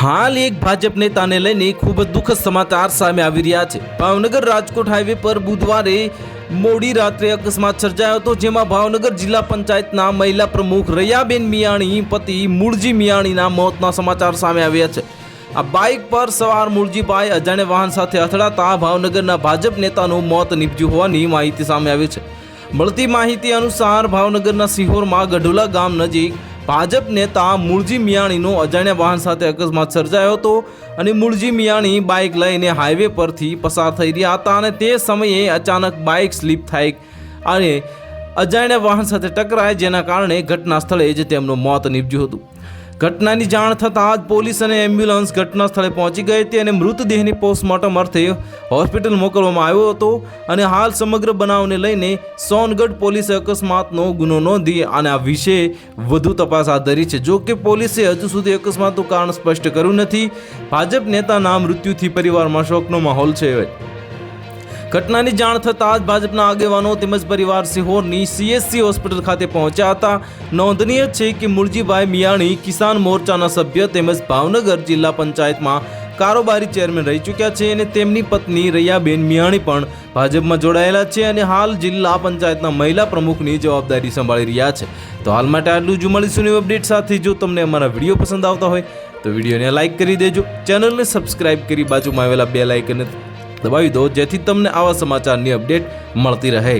હાલ એક ભાજપ નેતાને લઈને ખૂબ જ દુઃખદ સમાચાર સામે આવી રહ્યા છે। ભાવનગર રાજકોટ હાઈવે પર બુધવારે મોડી રાત્રે અકસ્માત સર્જાયો હતો, જેમાં ભાવનગર જિલ્લા પંચાયતના મહિલા પ્રમુખ રૈયાબેન મિયાણી પતિ મૂળજી મિયાણીના મોતના સમાચાર સામે આવ્યા છે। આ બાઇક પર સવાર મૂળજીભાઈ અજાણ્યા વાહન સાથે અથડાતા ભાવનગરના ભાજપ નેતાનું મોત નીપજ્યું હોવાની માહિતી સામે આવી છે। મળતી માહિતી અનુસાર ભાવનગરના સિહોરમાં ગઢોલા ગામ નજીક ભાજપ નેતા મૂળજી મિયાણીનો અજાણ્યા વાહન સાથે અકસ્માત સર્જાયો હતો અને મૂળજી મિયાણી બાઇક લઈને હાઈવે પરથી પસાર થઈ રહ્યા હતા અને તે સમયે અચાનક બાઇક સ્લીપ થઈ અને અજાણ્યા વાહન સાથે ટકરાય, જેના કારણે ઘટના સ્થળે જ તેમનું મોત નીપજ્યું હતું। ઘટનાની જાણ થતાં જ પોલીસ અને એમ્બ્યુલન્સ ઘટના સ્થળે પહોંચી ગઈ હતી અને મૃતદેહને પોસ્ટમોર્ટમ અર્થે હોસ્પિટલ મોકલવામાં આવ્યો હતો અને હાલ સમગ્ર બનાવને લઈને સોનગઢ પોલીસે અકસ્માતનો ગુનો નોંધી અને આ વિશે વધુ તપાસ હાથ ધરી છે। જો કે પોલીસે હજુ સુધી અકસ્માતનું કારણ સ્પષ્ટ કર્યું નથી। ભાજપ નેતાના મૃત્યુથી પરિવારમાં શોકનો માહોલ છે। ઘટનાની જાણ થતાં જ ભાજપના આગેવાનો તેમજ પરિવાર સિહોરની CSC હોસ્પિટલ ખાતે પહોંચ્યા હતા। નોંધનીય છે કે મૂળજીભાઈ મિયાણી કિસાન મોરચાના સભ્ય તેમજ ભાવનગર જિલ્લા પંચાયતમાં કારોબારી ચેરમેન રહી ચૂક્યા છે અને તેમની પત્ની રૈયાબેન મિયાણી પણ ભાજપમાં જોડાયેલા છે અને હાલ જિલ્લા પંચાયતના મહિલા પ્રમુખની જવાબદારી સંભાળી રહ્યા છે। તો હાલ માટે આટલું જ, મળીશું નવી અપડેટ સાથે। જો તમને અમારા વિડીયો પસંદ આવતા હોય તો વિડીયોને લાઇક કરી દેજો, ચેનલને સબસ્ક્રાઇબ કરી બાજુમાં આવેલા બેલ આઇકનને દબાવી દો, જેથી તમને આવા સમાચારની અપડેટ મળતી રહે।